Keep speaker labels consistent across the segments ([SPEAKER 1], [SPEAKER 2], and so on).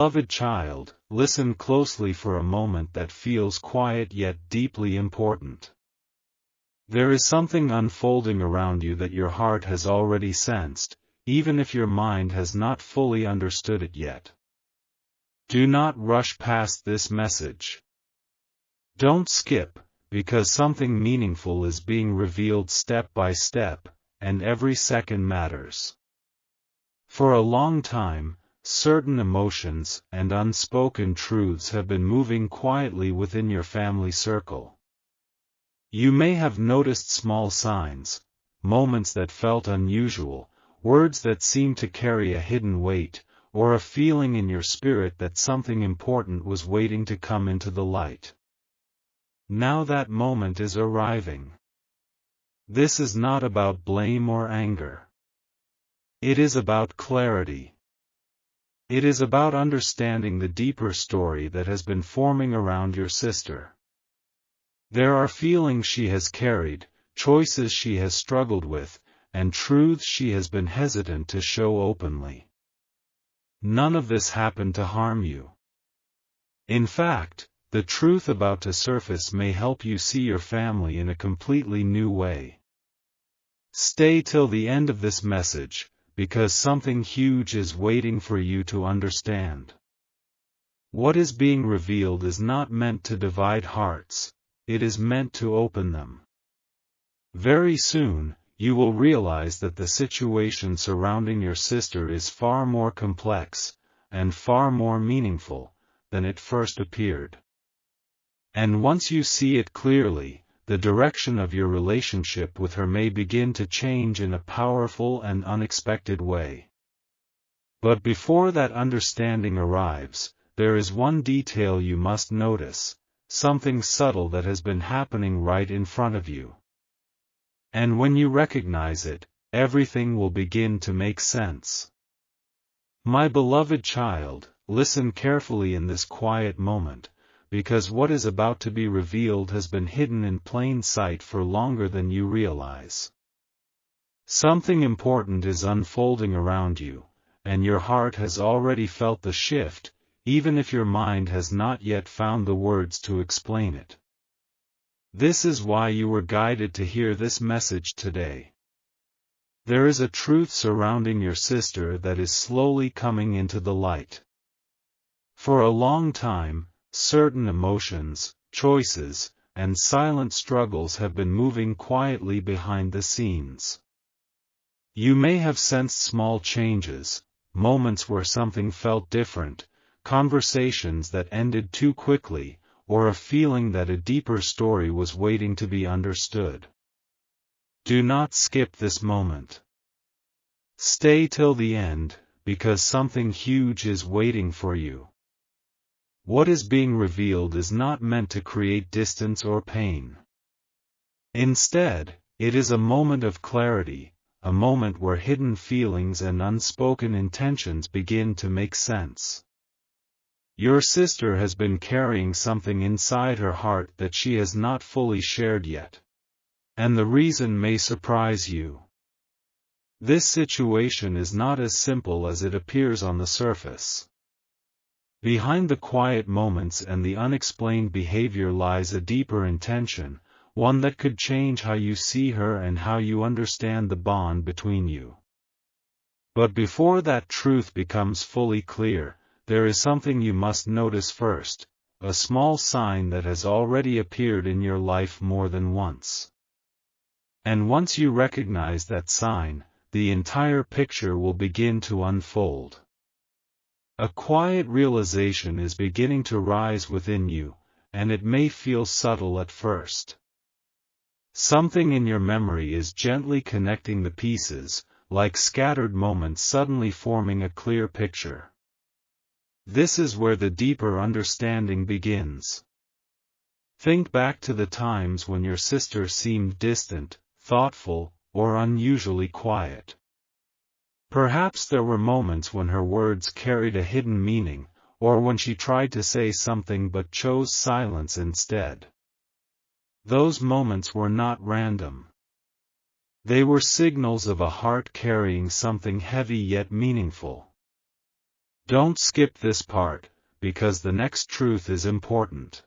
[SPEAKER 1] Beloved child, listen closely for a moment that feels quiet yet deeply important. There is something unfolding around you that your heart has already sensed, even if your mind has not fully understood it yet. Do not rush past this message. Don't skip, because something meaningful is being revealed step by step, and every second matters. For a long time, certain emotions and unspoken truths have been moving quietly within your family circle. You may have noticed small signs, moments that felt unusual, words that seemed to carry a hidden weight, or a feeling in your spirit that something important was waiting to come into the light. Now that moment is arriving. This is not about blame or anger. It is about clarity. It is about understanding the deeper story that has been forming around your sister. There are feelings she has carried, choices she has struggled with, and truths she has been hesitant to show openly. None of this happened to harm you. In fact, the truth about to surface may help you see your family in a completely new way. Stay till the end of this message, because something huge is waiting for you to understand. What is being revealed is not meant to divide hearts, it is meant to open them. Very soon, you will realize that the situation surrounding your sister is far more complex, and far more meaningful, than it first appeared. And once you see it clearly, the direction of your relationship with her may begin to change in a powerful and unexpected way. But before that understanding arrives, there is one detail you must notice, something subtle that has been happening right in front of you. And when you recognize it, everything will begin to make sense. My beloved child, listen carefully in this quiet moment, because what is about to be revealed has been hidden in plain sight for longer than you realize. Something important is unfolding around you, and your heart has already felt the shift, even if your mind has not yet found the words to explain it. This is why you were guided to hear this message today. There is a truth surrounding your sister that is slowly coming into the light. For a long time, certain emotions, choices, and silent struggles have been moving quietly behind the scenes. You may have sensed small changes, moments where something felt different, conversations that ended too quickly, or a feeling that a deeper story was waiting to be understood. Do not skip this moment. Stay till the end, because something huge is waiting for you. What is being revealed is not meant to create distance or pain. Instead, it is a moment of clarity, a moment where hidden feelings and unspoken intentions begin to make sense. Your sister has been carrying something inside her heart that she has not fully shared yet. And the reason may surprise you. This situation is not as simple as it appears on the surface. Behind the quiet moments and the unexplained behavior lies a deeper intention, one that could change how you see her and how you understand the bond between you. But before that truth becomes fully clear, there is something you must notice first, a small sign that has already appeared in your life more than once. And once you recognize that sign, the entire picture will begin to unfold. A quiet realization is beginning to rise within you, and it may feel subtle at first. Something in your memory is gently connecting the pieces, like scattered moments suddenly forming a clear picture. This is where the deeper understanding begins. Think back to the times when your sister seemed distant, thoughtful, or unusually quiet. Perhaps there were moments when her words carried a hidden meaning, or when she tried to say something but chose silence instead. Those moments were not random. They were signals of a heart carrying something heavy yet meaningful. Don't skip this part, because the next truth is important.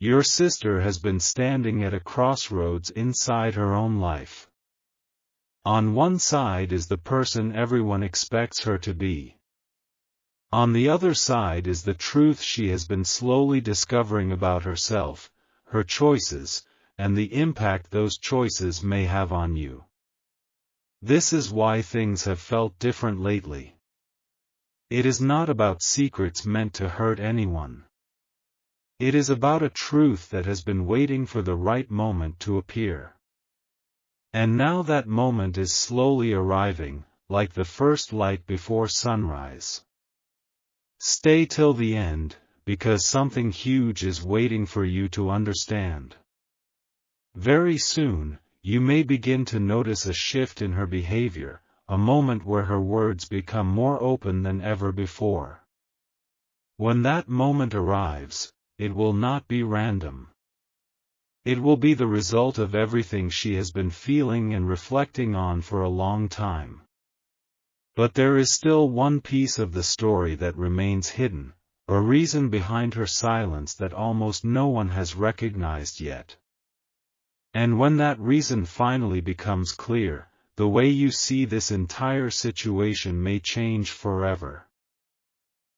[SPEAKER 1] Your sister has been standing at a crossroads inside her own life. On one side is the person everyone expects her to be. On the other side is the truth she has been slowly discovering about herself, her choices, and the impact those choices may have on you. This is why things have felt different lately. It is not about secrets meant to hurt anyone. It is about a truth that has been waiting for the right moment to appear. And now that moment is slowly arriving, like the first light before sunrise. Stay till the end, because something huge is waiting for you to understand. Very soon, you may begin to notice a shift in her behavior, a moment where her words become more open than ever before. When that moment arrives, it will not be random. It will be the result of everything she has been feeling and reflecting on for a long time. But there is still one piece of the story that remains hidden, a reason behind her silence that almost no one has recognized yet. And when that reason finally becomes clear, the way you see this entire situation may change forever.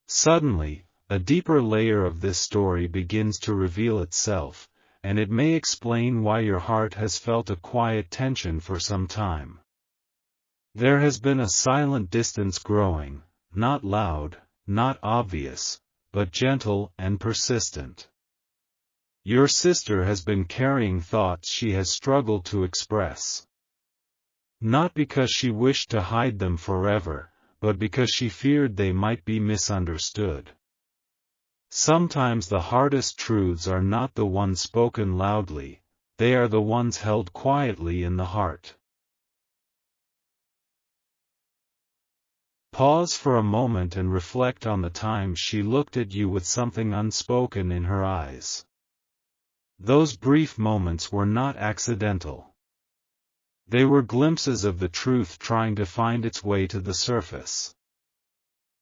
[SPEAKER 1] Suddenly, a deeper layer of this story begins to reveal itself, and it may explain why your heart has felt a quiet tension for some time. There has been a silent distance growing, not loud, not obvious, but gentle and persistent. Your sister has been carrying thoughts she has struggled to express. Not because she wished to hide them forever, but because she feared they might be misunderstood. Sometimes the hardest truths are not the ones spoken loudly, they are the ones held quietly in the heart. Pause for a moment and reflect on the time she looked at you with something unspoken in her eyes. Those brief moments were not accidental. They were glimpses of the truth trying to find its way to the surface.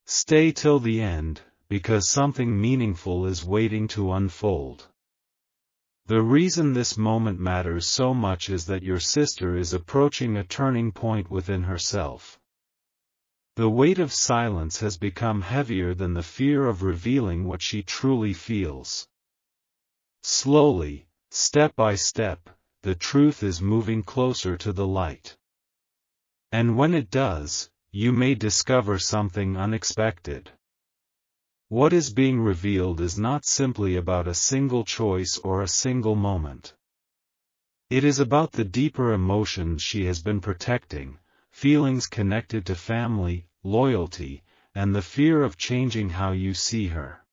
[SPEAKER 1] Stay till the end, because something meaningful is waiting to unfold. The reason this moment matters so much is that your sister is approaching a turning point within herself. The weight of silence has become heavier than the fear of revealing what she truly feels. Slowly, step by step, the truth is moving closer to the light. And when it does, you may discover something unexpected. What is being revealed is not simply about a single choice or a single moment. It is about the deeper emotions she has been protecting, feelings connected to family, loyalty, and the fear of changing how you see her.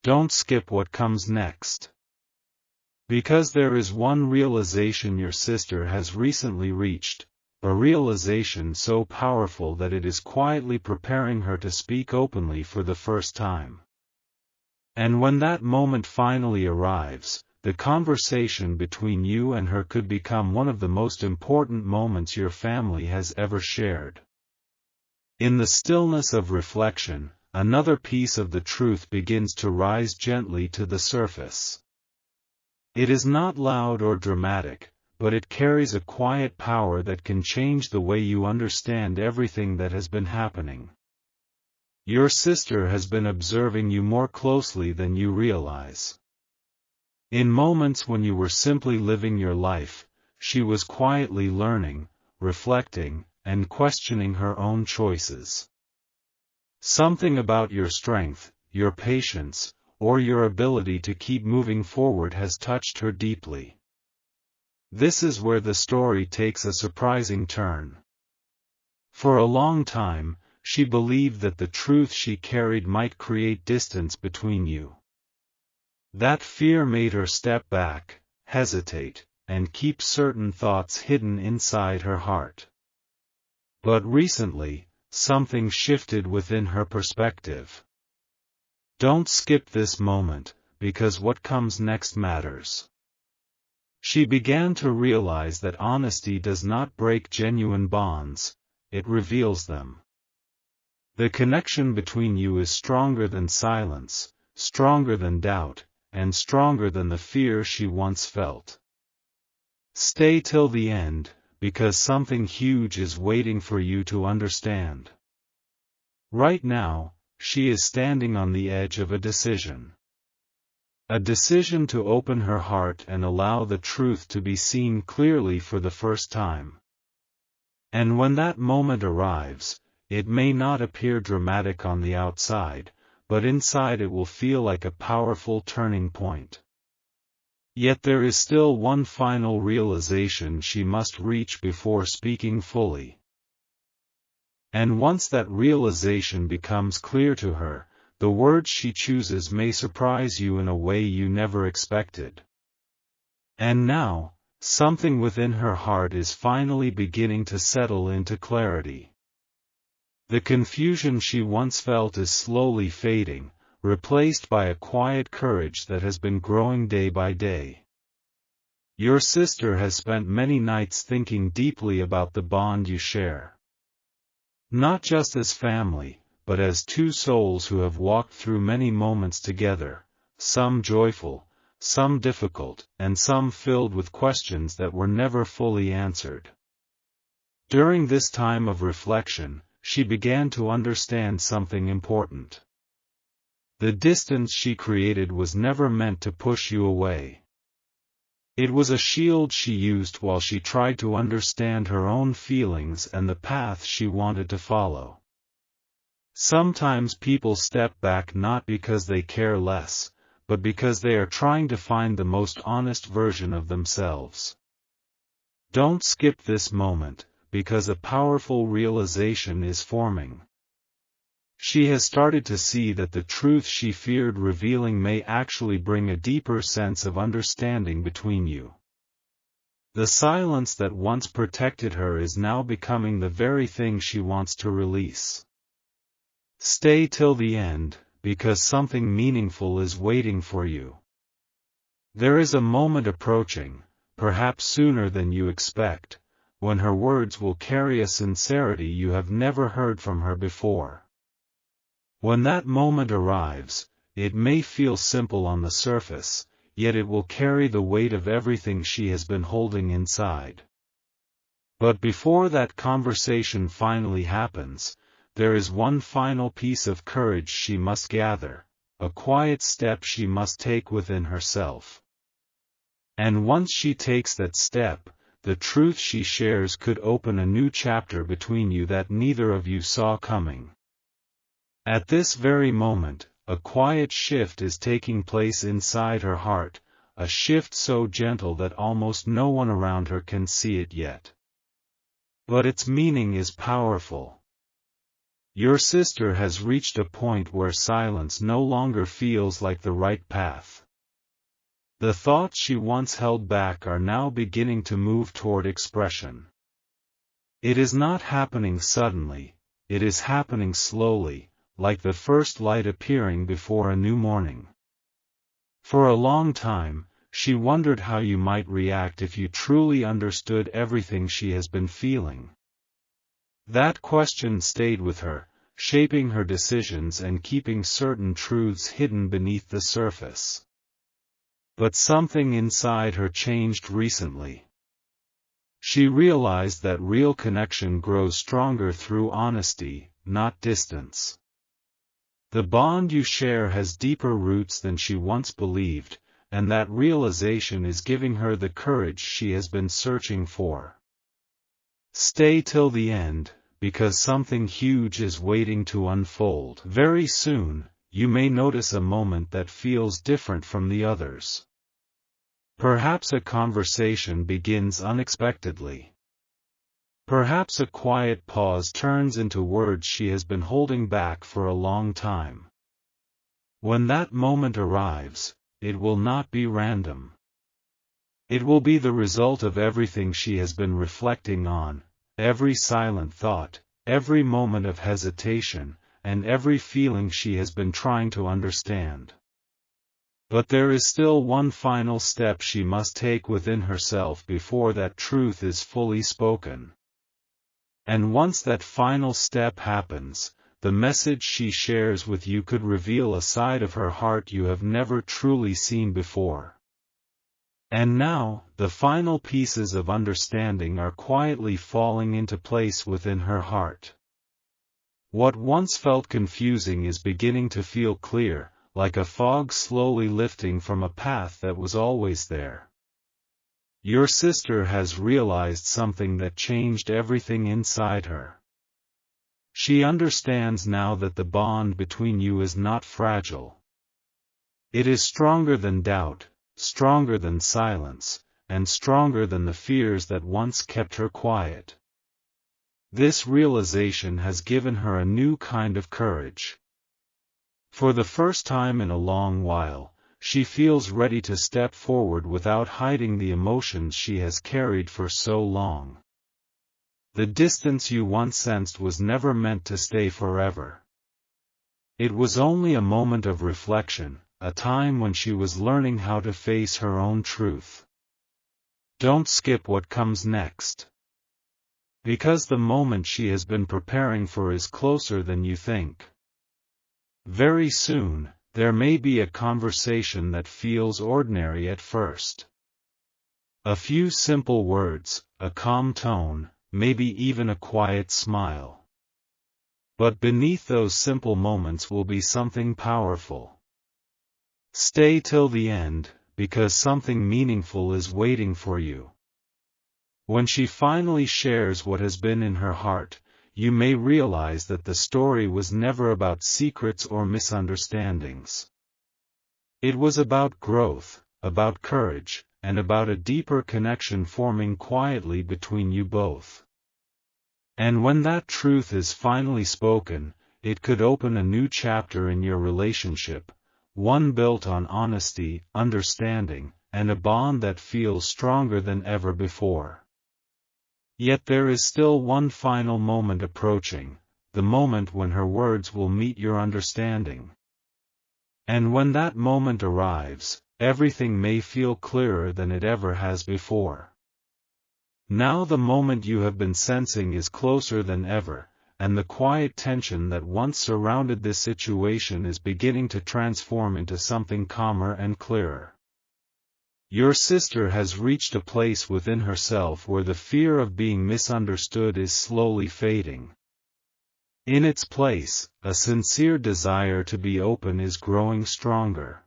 [SPEAKER 1] Don't skip what comes next. Because there is one realization your sister has recently reached, a realization so powerful that it is quietly preparing her to speak openly for the first time. And when that moment finally arrives, the conversation between you and her could become one of the most important moments your family has ever shared. In the stillness of reflection, another piece of the truth begins to rise gently to the surface. It is not loud or dramatic, but it carries a quiet power that can change the way you understand everything that has been happening. Your sister has been observing you more closely than you realize. In moments when you were simply living your life, she was quietly learning, reflecting, and questioning her own choices. Something about your strength, your patience, or your ability to keep moving forward has touched her deeply. This is where the story takes a surprising turn. For a long time, she believed that the truth she carried might create distance between you. That fear made her step back, hesitate, and keep certain thoughts hidden inside her heart. But recently, something shifted within her perspective. Don't skip this moment, because what comes next matters. She began to realize that honesty does not break genuine bonds, it reveals them. The connection between you is stronger than silence, stronger than doubt, and stronger than the fear she once felt. Stay till the end, because something huge is waiting for you to understand. Right now, she is standing on the edge of a decision. A decision to open her heart and allow the truth to be seen clearly for the first time. And when that moment arrives, it may not appear dramatic on the outside, but inside it will feel like a powerful turning point. Yet there is still one final realization she must reach before speaking fully. And once that realization becomes clear to her, the words she chooses may surprise you in a way you never expected. And now, something within her heart is finally beginning to settle into clarity. The confusion she once felt is slowly fading, replaced by a quiet courage that has been growing day by day. Your sister has spent many nights thinking deeply about the bond you share. Not just as family, but as two souls who have walked through many moments together, some joyful, some difficult, and some filled with questions that were never fully answered. During this time of reflection, she began to understand something important. The distance she created was never meant to push you away. It was a shield she used while she tried to understand her own feelings and the path she wanted to follow. Sometimes people step back not because they care less, but because they are trying to find the most honest version of themselves. Don't skip this moment, because a powerful realization is forming. She has started to see that the truth she feared revealing may actually bring a deeper sense of understanding between you. The silence that once protected her is now becoming the very thing she wants to release. Stay till the end, because something meaningful is waiting for you. There is a moment approaching, perhaps sooner than you expect, when her words will carry a sincerity you have never heard from her before. When that moment arrives, it may feel simple on the surface, yet it will carry the weight of everything she has been holding inside. But before that conversation finally happens, there is one final piece of courage she must gather, a quiet step she must take within herself. And once she takes that step, the truth she shares could open a new chapter between you that neither of you saw coming. At this very moment, a quiet shift is taking place inside her heart, a shift so gentle that almost no one around her can see it yet. But its meaning is powerful. Your sister has reached a point where silence no longer feels like the right path. The thoughts she once held back are now beginning to move toward expression. It is not happening suddenly, it is happening slowly, like the first light appearing before a new morning. For a long time, she wondered how you might react if you truly understood everything she has been feeling. That question stayed with her, shaping her decisions and keeping certain truths hidden beneath the surface. But something inside her changed recently. She realized that real connection grows stronger through honesty, not distance. The bond you share has deeper roots than she once believed, and that realization is giving her the courage she has been searching for. Stay till the end, because something huge is waiting to unfold. Very soon, you may notice a moment that feels different from the others. Perhaps a conversation begins unexpectedly. Perhaps a quiet pause turns into words she has been holding back for a long time. When that moment arrives, it will not be random. It will be the result of everything she has been reflecting on, every silent thought, every moment of hesitation, and every feeling she has been trying to understand. But there is still one final step she must take within herself before that truth is fully spoken. And once that final step happens, the message she shares with you could reveal a side of her heart you have never truly seen before. And now, the final pieces of understanding are quietly falling into place within her heart. What once felt confusing is beginning to feel clear, like a fog slowly lifting from a path that was always there. Your sister has realized something that changed everything inside her. She understands now that the bond between you is not fragile. It is stronger than doubt, stronger than silence, and stronger than the fears that once kept her quiet. This realization has given her a new kind of courage. For the first time in a long while, she feels ready to step forward without hiding the emotions she has carried for so long. The distance you once sensed was never meant to stay forever. It was only a moment of reflection, a time when she was learning how to face her own truth. Don't skip what comes next. Because the moment she has been preparing for is closer than you think. Very soon, there may be a conversation that feels ordinary at first. A few simple words, a calm tone, maybe even a quiet smile. But beneath those simple moments will be something powerful. Stay till the end, because something meaningful is waiting for you. When she finally shares what has been in her heart, you may realize that the story was never about secrets or misunderstandings. It was about growth, about courage, and about a deeper connection forming quietly between you both. And when that truth is finally spoken, it could open a new chapter in your relationship, one built on honesty, understanding, and a bond that feels stronger than ever before. Yet there is still one final moment approaching, the moment when her words will meet your understanding. And when that moment arrives, everything may feel clearer than it ever has before. Now the moment you have been sensing is closer than ever, and the quiet tension that once surrounded this situation is beginning to transform into something calmer and clearer. Your sister has reached a place within herself where the fear of being misunderstood is slowly fading. In its place, a sincere desire to be open is growing stronger.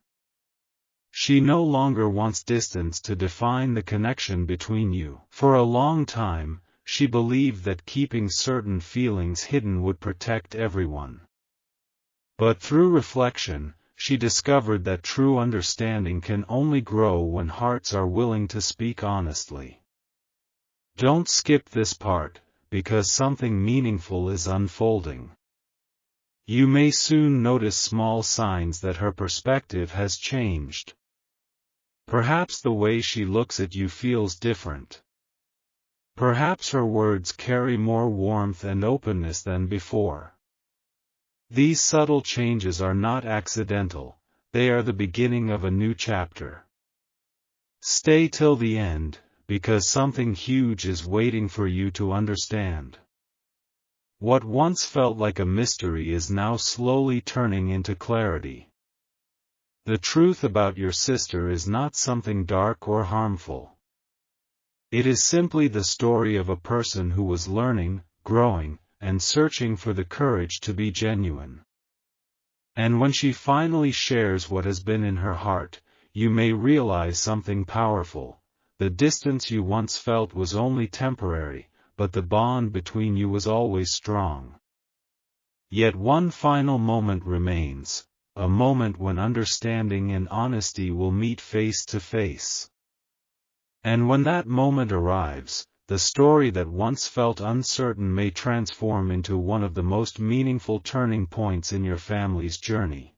[SPEAKER 1] She no longer wants distance to define the connection between you. For a long time, she believed that keeping certain feelings hidden would protect everyone. But through reflection, she discovered that true understanding can only grow when hearts are willing to speak honestly. Don't skip this part, because something meaningful is unfolding. You may soon notice small signs that her perspective has changed. Perhaps the way she looks at you feels different. Perhaps her words carry more warmth and openness than before. These subtle changes are not accidental, they are the beginning of a new chapter. Stay till the end, because something huge is waiting for you to understand. What once felt like a mystery is now slowly turning into clarity. The truth about your sister is not something dark or harmful. It is simply the story of a person who was learning, growing, and searching for the courage to be genuine. And when she finally shares what has been in her heart, you may realize something powerful. The distance you once felt was only temporary, but the bond between you was always strong. Yet one final moment remains, a moment when understanding and honesty will meet face to face. And when that moment arrives, the story that once felt uncertain may transform into one of the most meaningful turning points in your family's journey.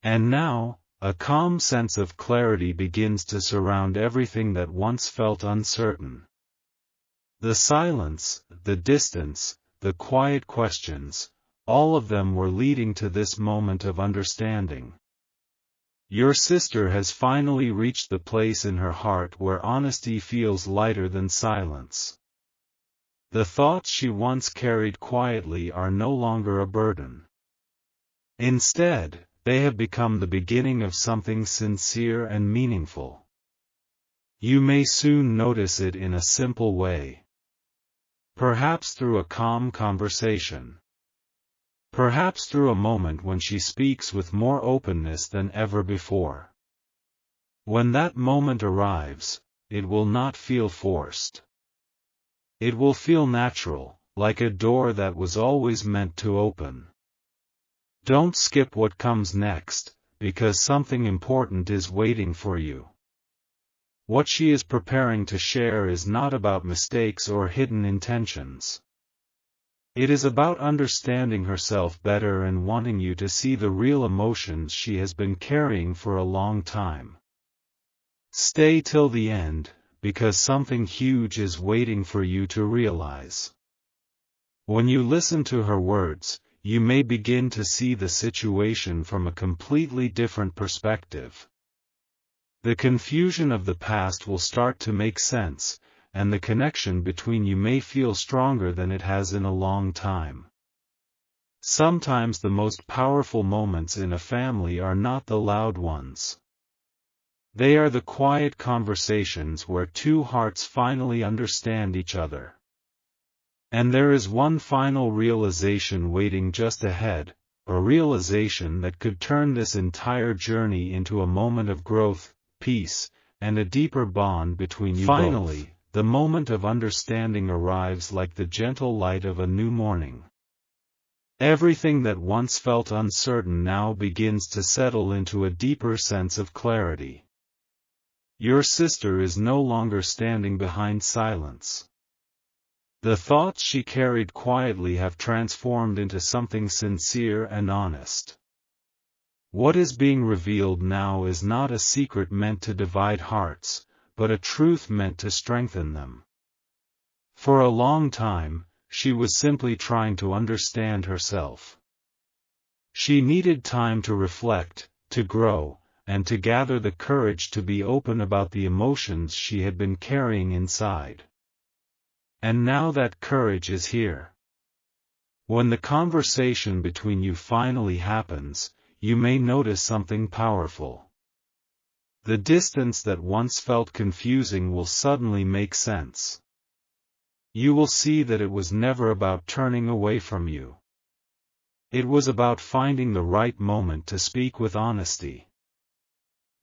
[SPEAKER 1] And now, a calm sense of clarity begins to surround everything that once felt uncertain. The silence, the distance, the quiet questions, all of them were leading to this moment of understanding. Your sister has finally reached the place in her heart where honesty feels lighter than silence. The thoughts she once carried quietly are no longer a burden. Instead, they have become the beginning of something sincere and meaningful. You may soon notice it in a simple way. Perhaps through a calm conversation. Perhaps through a moment when she speaks with more openness than ever before. When that moment arrives, it will not feel forced. It will feel natural, like a door that was always meant to open. Don't skip what comes next, because something important is waiting for you. What she is preparing to share is not about mistakes or hidden intentions. It is about understanding herself better and wanting you to see the real emotions she has been carrying for a long time. Stay till the end, because something huge is waiting for you to realize. When you listen to her words, you may begin to see the situation from a completely different perspective. The confusion of the past will start to make sense, and the connection between you may feel stronger than it has in a long time. Sometimes the most powerful moments in a family are not the loud ones. They are the quiet conversations where two hearts finally understand each other. And there is one final realization waiting just ahead, a realization that could turn this entire journey into a moment of growth, peace, and a deeper bond between you both. Finally, the moment of understanding arrives like the gentle light of a new morning. Everything that once felt uncertain now begins to settle into a deeper sense of clarity. Your sister is no longer standing behind silence. The thoughts she carried quietly have transformed into something sincere and honest. What is being revealed now is not a secret meant to divide hearts, but a truth meant to strengthen them. For a long time, she was simply trying to understand herself. She needed time to reflect, to grow, and to gather the courage to be open about the emotions she had been carrying inside. And now that courage is here. When the conversation between you finally happens, you may notice something powerful. The distance that once felt confusing will suddenly make sense. You will see that it was never about turning away from you. It was about finding the right moment to speak with honesty.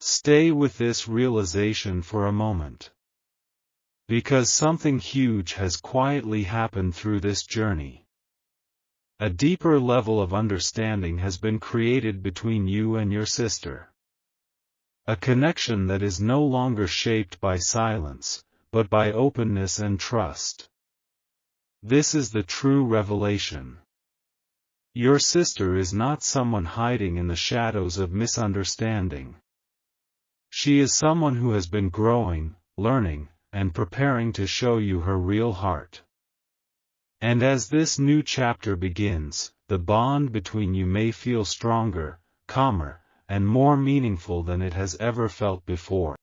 [SPEAKER 1] Stay with this realization for a moment. Because something huge has quietly happened through this journey. A deeper level of understanding has been created between you and your sister. A connection that is no longer shaped by silence, but by openness and trust. This is the true revelation. Your sister is not someone hiding in the shadows of misunderstanding. She is someone who has been growing, learning, and preparing to show you her real heart. And as this new chapter begins, the bond between you may feel stronger, calmer, and more meaningful than it has ever felt before.